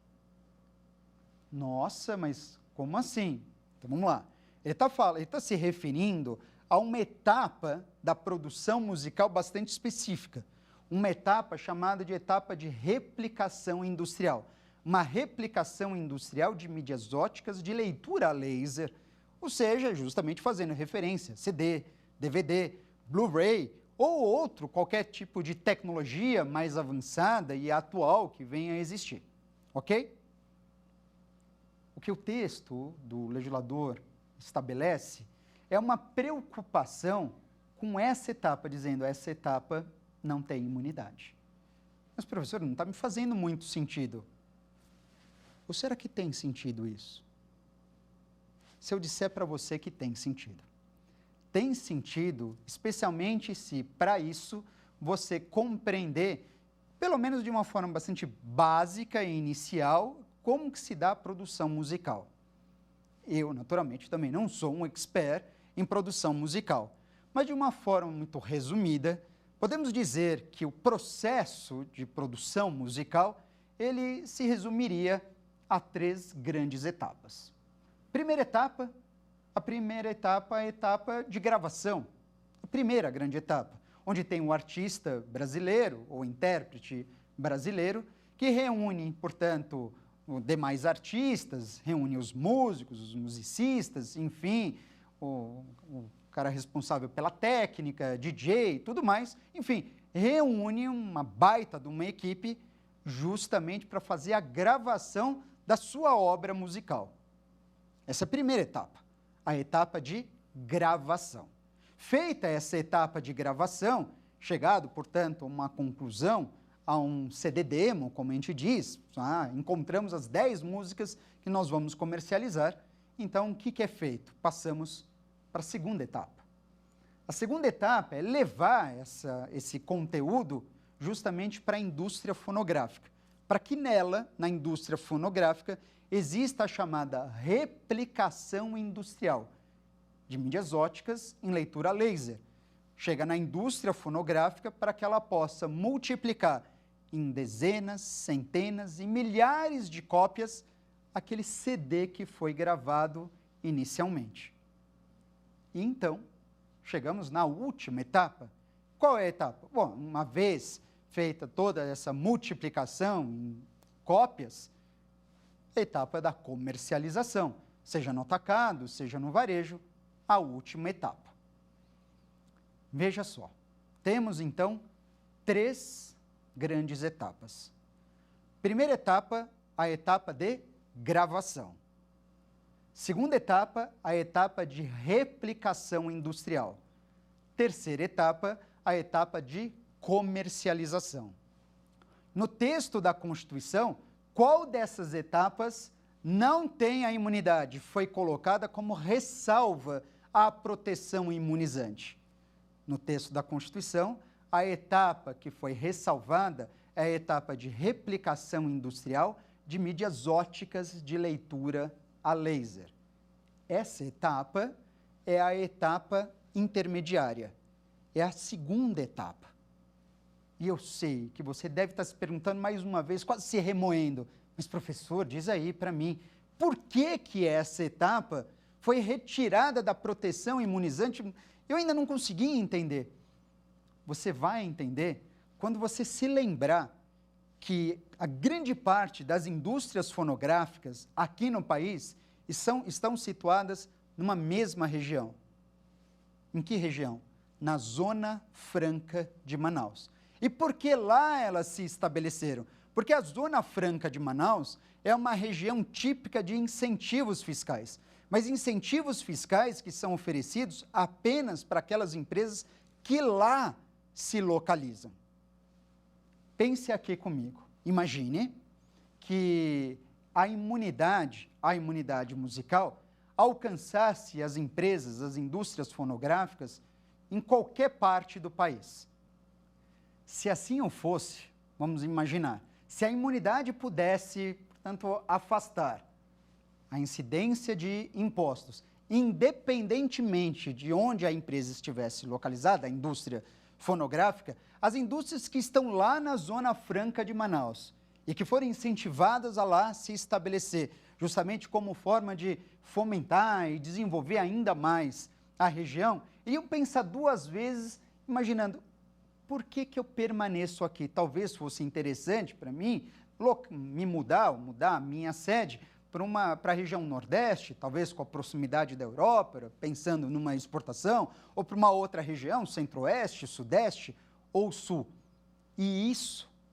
Nossa, mas como assim? Então vamos lá. Ele está se referindo a uma etapa da produção musical bastante específica, uma etapa chamada de etapa de replicação industrial. Uma replicação industrial de mídias óticas de leitura a laser, ou seja, justamente fazendo referência CD, DVD, Blu-ray ou outro qualquer tipo de tecnologia mais avançada e atual que venha a existir, ok? O que o texto do legislador estabelece é uma preocupação com essa etapa, dizendo essa etapa não tem imunidade. Mas, professor, não está me fazendo muito sentido. Ou será que tem sentido isso? Se eu disser para você que tem sentido. Tem sentido, especialmente se, para isso, você compreender, pelo menos de uma forma bastante básica e inicial, como que se dá a produção musical. Eu, naturalmente, também não sou um expert em produção musical, mas de uma forma muito resumida, podemos dizer que o processo de produção musical, ele se resumiria a 3 grandes etapas. A primeira etapa é a etapa de gravação, a primeira grande etapa, onde tem o artista brasileiro ou intérprete brasileiro que reúne, portanto, demais artistas, reúne os músicos, os musicistas, enfim, o cara responsável pela técnica, DJ, tudo mais, enfim, reúne uma baita de uma equipe justamente para fazer a gravação da sua obra musical. Essa é a primeira etapa, a etapa de gravação. Feita essa etapa de gravação, chegado, portanto, a uma conclusão, a um CD demo, como a gente diz, encontramos as 10 músicas que nós vamos comercializar, então o que é feito? Passamos para a segunda etapa. A segunda etapa é levar esse conteúdo justamente para a indústria fonográfica, para que nela, na indústria fonográfica, exista a chamada replicação industrial de mídias óticas em leitura laser. Chega na indústria fonográfica para que ela possa multiplicar em dezenas, centenas e milhares de cópias aquele CD que foi gravado inicialmente. E então, chegamos na última etapa. Qual é a etapa? Bom, uma vez feita toda essa multiplicação em cópias, a etapa da comercialização, seja no atacado, seja no varejo, a última etapa. Veja só, temos então 3 grandes etapas. Primeira etapa, a etapa de gravação. Segunda etapa, a etapa de replicação industrial. Terceira etapa, a etapa de comercialização. No texto da Constituição, qual dessas etapas não tem a imunidade? Foi colocada como ressalva à proteção imunizante. No texto da Constituição, a etapa que foi ressalvada é a etapa de replicação industrial de mídias óticas de leitura a laser. Essa etapa é a etapa intermediária, é a segunda etapa. E eu sei que você deve estar se perguntando mais uma vez, quase se remoendo, mas professor, diz aí para mim, por que essa etapa foi retirada da proteção imunizante? Eu ainda não consegui entender. Você vai entender quando você se lembrar que a grande parte das indústrias fonográficas aqui no país estão situadas numa mesma região. Em que região? Na Zona Franca de Manaus. E por que lá elas se estabeleceram? Porque a Zona Franca de Manaus é uma região típica de incentivos fiscais, mas incentivos fiscais que são oferecidos apenas para aquelas empresas que lá se localizam. Pense aqui comigo. Imagine que a imunidade musical alcançasse as empresas, as indústrias fonográficas em qualquer parte do país. Se assim não fosse, vamos imaginar, se a imunidade pudesse, portanto, afastar a incidência de impostos, independentemente de onde a empresa estivesse localizada, a indústria fonográfica, as indústrias que estão lá na Zona Franca de Manaus e que forem incentivadas a lá se estabelecer, justamente como forma de fomentar e desenvolver ainda mais a região, iriam pensar duas vezes, imaginando, por que eu permaneço aqui? Talvez fosse interessante para mim me mudar a minha sede para a região Nordeste, talvez com a proximidade da Europa, pensando numa exportação, ou para uma outra região, Centro-Oeste, Sudeste ou Sul. E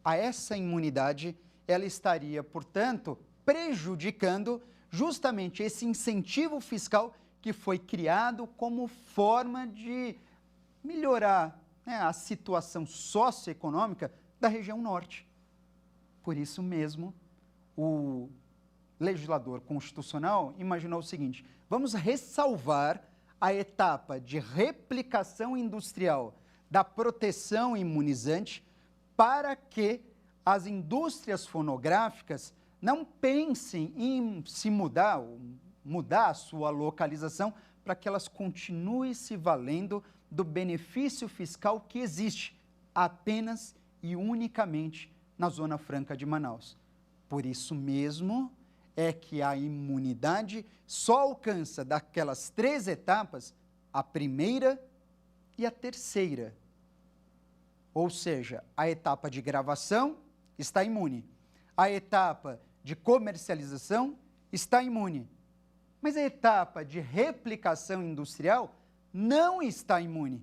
essa imunidade, ela estaria, portanto, prejudicando justamente esse incentivo fiscal que foi criado como forma de melhorar, né, a situação socioeconômica da região norte. Por isso mesmo, o legislador constitucional imaginou o seguinte: vamos ressalvar a etapa de replicação industrial da proteção imunizante para que as indústrias fonográficas não pensem em se mudar a sua localização, para que elas continuem se valendo do benefício fiscal que existe apenas e unicamente na Zona Franca de Manaus. Por isso mesmo é que a imunidade só alcança daquelas 3 etapas a primeira e a terceira. Ou seja, a etapa de gravação está imune, a etapa de comercialização está imune, mas a etapa de replicação industrial não está imune,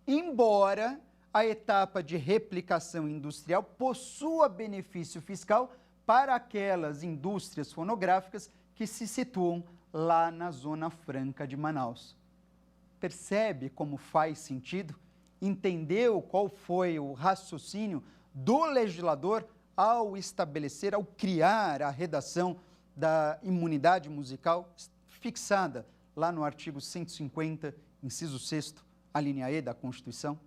embora a etapa de replicação industrial possua benefício fiscal para aquelas indústrias fonográficas que se situam lá na Zona Franca de Manaus. Percebe como faz sentido? Entendeu qual foi o raciocínio do legislador ao estabelecer, ao criar a redação da imunidade musical fixada lá no artigo 150, inciso 6º, a linha E da Constituição?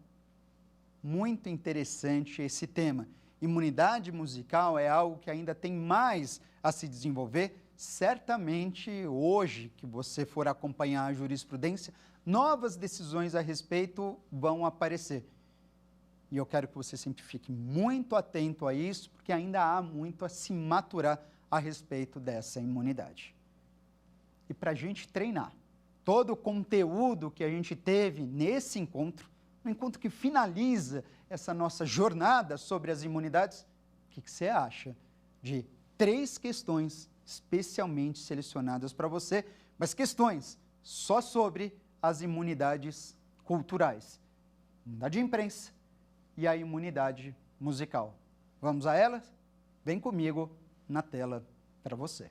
Muito interessante esse tema. Imunidade musical é algo que ainda tem mais a se desenvolver. Certamente, hoje, que você for acompanhar a jurisprudência, novas decisões a respeito vão aparecer. E eu quero que você sempre fique muito atento a isso, porque ainda há muito a se maturar a respeito dessa imunidade. E para a gente treinar todo o conteúdo que a gente teve nesse encontro, no encontro que finaliza essa nossa jornada sobre as imunidades, o que você acha de 3 questões especialmente selecionadas para você, mas questões só sobre as imunidades culturais, imunidade de imprensa e a imunidade musical. Vamos a elas? Vem comigo na tela para você.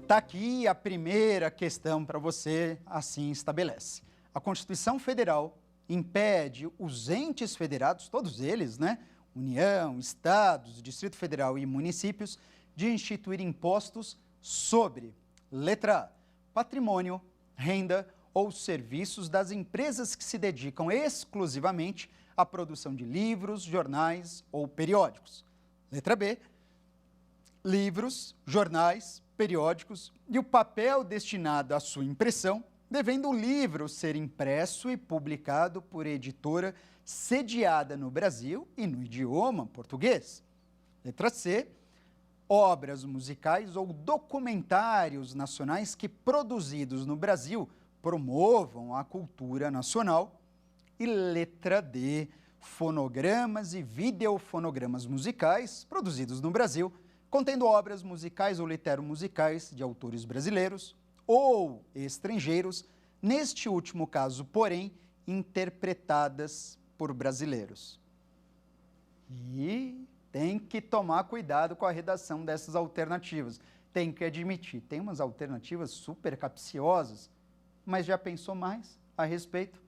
Está aqui a primeira questão para você, assim estabelece. A Constituição Federal impede os entes federados, todos eles, né? União, Estados, Distrito Federal e municípios, de instituir impostos sobre, letra A, patrimônio, renda ou serviços das empresas que se dedicam exclusivamente à produção de livros, jornais ou periódicos. Letra B, livros, jornais, periódicos e o papel destinado à sua impressão, devendo o livro ser impresso e publicado por editora sediada no Brasil e no idioma português. Letra C, obras musicais ou documentários nacionais que, produzidos no Brasil, promovam a cultura nacional. E letra D, fonogramas e videofonogramas musicais produzidos no Brasil, contendo obras musicais ou litero-musicais de autores brasileiros ou estrangeiros, neste último caso, porém, interpretadas por brasileiros. E tem que tomar cuidado com a redação dessas alternativas. Tem que admitir, tem umas alternativas super capciosas, mas já pensou mais a respeito?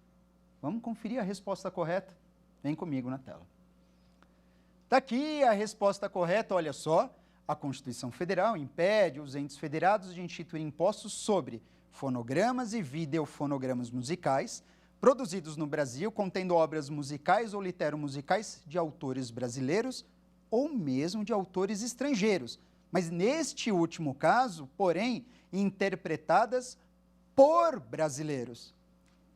Vamos conferir a resposta correta? Vem comigo na tela. Está aqui a resposta correta, olha só. A Constituição Federal impede os entes federados de instituir impostos sobre fonogramas e videofonogramas musicais produzidos no Brasil, contendo obras musicais ou litero-musicais de autores brasileiros ou mesmo de autores estrangeiros, mas neste último caso, porém, interpretadas por brasileiros.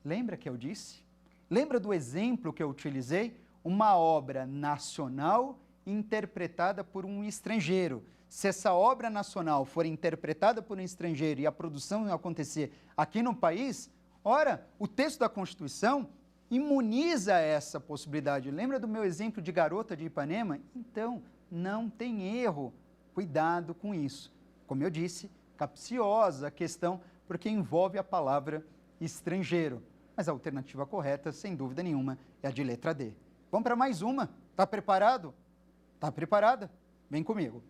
Lembra que eu disse? Lembra do exemplo que eu utilizei? Uma obra nacional interpretada por um estrangeiro. Se essa obra nacional for interpretada por um estrangeiro e a produção acontecer aqui no país, ora, o texto da Constituição imuniza essa possibilidade. Lembra do meu exemplo de Garota de Ipanema? Então, não tem erro. Cuidado com isso. Como eu disse, capciosa a questão, porque envolve a palavra estrangeiro. Mas a alternativa correta, sem dúvida nenhuma, é a de letra D. Vamos para mais uma? Está preparado? Está preparada? Vem comigo.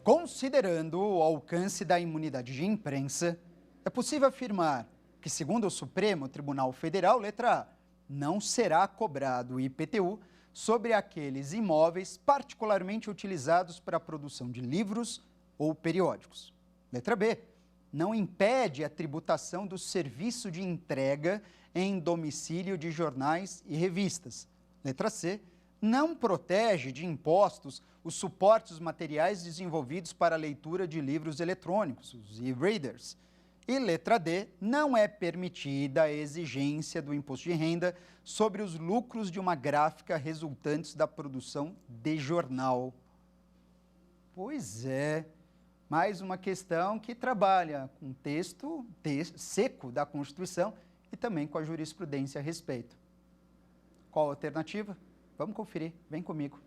Considerando o alcance da imunidade de imprensa, é possível afirmar que, segundo o Supremo Tribunal Federal, letra A, não será cobrado o IPTU sobre aqueles imóveis particularmente utilizados para a produção de livros ou periódicos. Letra B, não impede a tributação do serviço de entrega em domicílio de jornais e revistas. Letra C, não protege de impostos os suportes materiais desenvolvidos para a leitura de livros eletrônicos, os e-readers. E letra D, não é permitida a exigência do imposto de renda sobre os lucros de uma gráfica resultantes da produção de jornal. Pois é, mais uma questão que trabalha com o texto seco da Constituição e também com a jurisprudência a respeito. Qual a alternativa? Vamos conferir, vem comigo.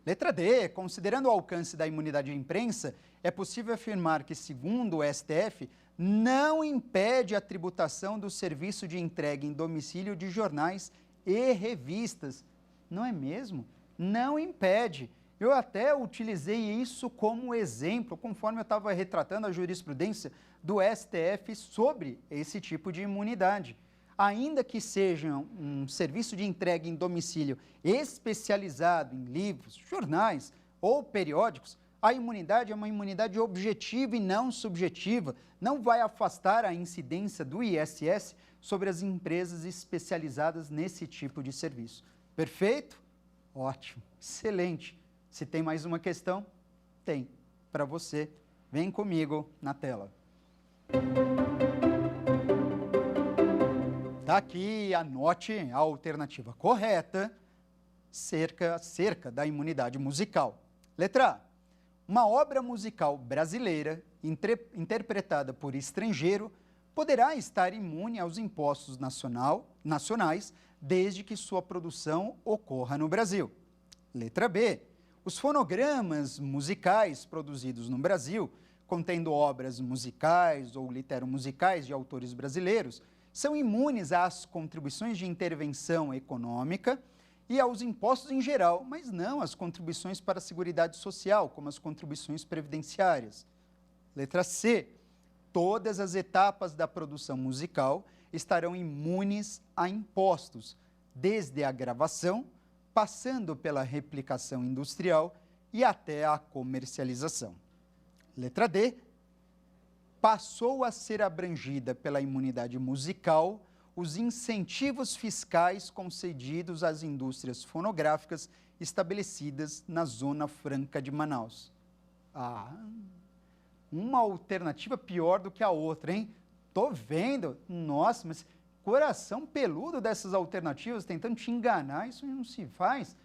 Letra D, considerando o alcance da imunidade de imprensa, é possível afirmar que, segundo o STF, não impede a tributação do serviço de entrega em domicílio de jornais e revistas. Não é mesmo? Não impede. Eu até utilizei isso como exemplo, conforme eu estava retratando a jurisprudência do STF sobre esse tipo de imunidade. Ainda que seja um serviço de entrega em domicílio especializado em livros, jornais ou periódicos, a imunidade é uma imunidade objetiva e não subjetiva, não vai afastar a incidência do ISS sobre as empresas especializadas nesse tipo de serviço. Perfeito? Ótimo, excelente. Se tem mais uma questão, tem para você. Vem comigo na tela. Está aqui, anote a alternativa correta, cerca da imunidade musical. Letra A. Uma obra musical brasileira, interpretada por estrangeiro, poderá estar imune aos impostos nacionais, desde que sua produção ocorra no Brasil. Letra B. Os fonogramas musicais produzidos no Brasil, contendo obras musicais ou literomusicais de autores brasileiros, são imunes às contribuições de intervenção econômica e aos impostos em geral, mas não às contribuições para a Seguridade Social, como as contribuições previdenciárias. Letra C. Todas as etapas da produção musical estarão imunes a impostos, desde a gravação, passando pela replicação industrial e até a comercialização. Letra D. Passou a ser abrangida pela imunidade musical os incentivos fiscais concedidos às indústrias fonográficas estabelecidas na Zona Franca de Manaus. Uma alternativa pior do que a outra, hein? Tô vendo. Nossa, mas coração peludo dessas alternativas tentando te enganar, isso não se faz.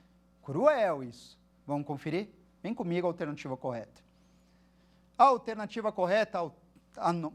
Cruel isso. Vamos conferir? Vem comigo a alternativa correta. A alternativa correta,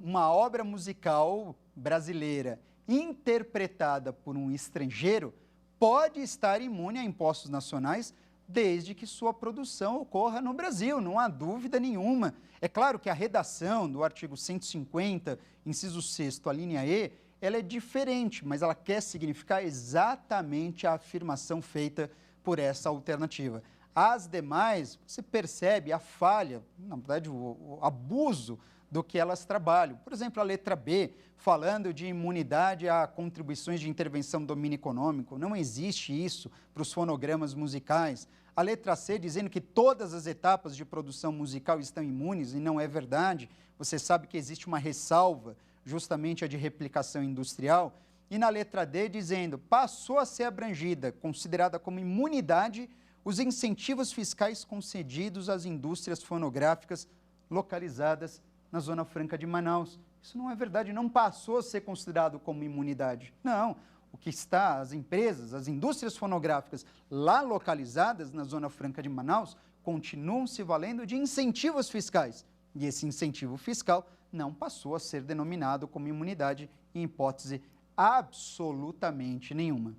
uma obra musical brasileira interpretada por um estrangeiro pode estar imune a impostos nacionais desde que sua produção ocorra no Brasil, não há dúvida nenhuma. É claro que a redação do artigo 150, inciso 6º, a linha E, ela é diferente, mas ela quer significar exatamente a afirmação feita por essa alternativa. As demais, você percebe a falha, na verdade, o abuso do que elas trabalham. Por exemplo, a letra B, falando de imunidade a contribuições de intervenção do domínio econômico. Não existe isso para os fonogramas musicais. A letra C, dizendo que todas as etapas de produção musical estão imunes, e não é verdade. Você sabe que existe uma ressalva, justamente a de replicação industrial. E na letra D, dizendo, passou a ser abrangida, considerada como imunidade, os incentivos fiscais concedidos às indústrias fonográficas localizadas na Zona Franca de Manaus. Isso não é verdade, não passou a ser considerado como imunidade. Não, o que está, as empresas, as indústrias fonográficas lá localizadas na Zona Franca de Manaus continuam se valendo de incentivos fiscais. E esse incentivo fiscal não passou a ser denominado como imunidade em hipótese absolutamente nenhuma.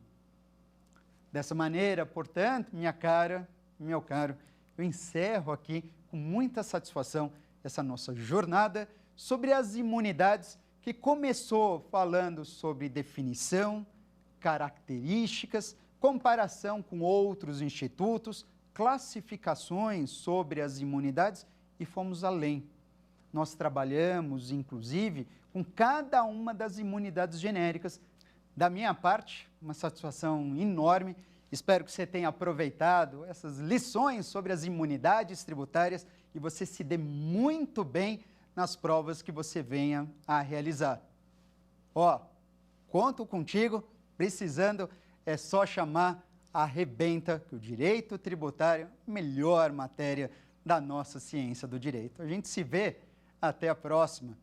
Dessa maneira, portanto, minha cara, meu caro, eu encerro aqui com muita satisfação essa nossa jornada sobre as imunidades, que começou falando sobre definição, características, comparação com outros institutos, classificações sobre as imunidades e fomos além. Nós trabalhamos, inclusive, com cada uma das imunidades genéricas. Da minha parte, uma satisfação enorme. Espero que você tenha aproveitado essas lições sobre as imunidades tributárias e você se dê muito bem nas provas que você venha a realizar. Conto contigo, precisando é só chamar, arrebenta, que o direito tributário é a melhor matéria da nossa ciência do direito. A gente se vê, até a próxima.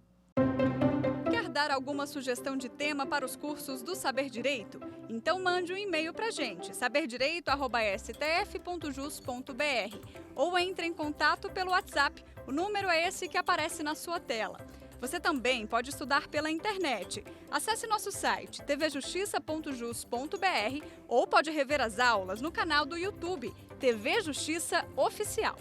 Quer dar alguma sugestão de tema para os cursos do Saber Direito? Então mande um e-mail para a gente, saberdireito@stf.jus.br, ou entre em contato pelo WhatsApp. O número é esse que aparece na sua tela. Você também pode estudar pela internet. Acesse nosso site tvjustiça.jus.br ou pode rever as aulas no canal do YouTube TV Justiça Oficial.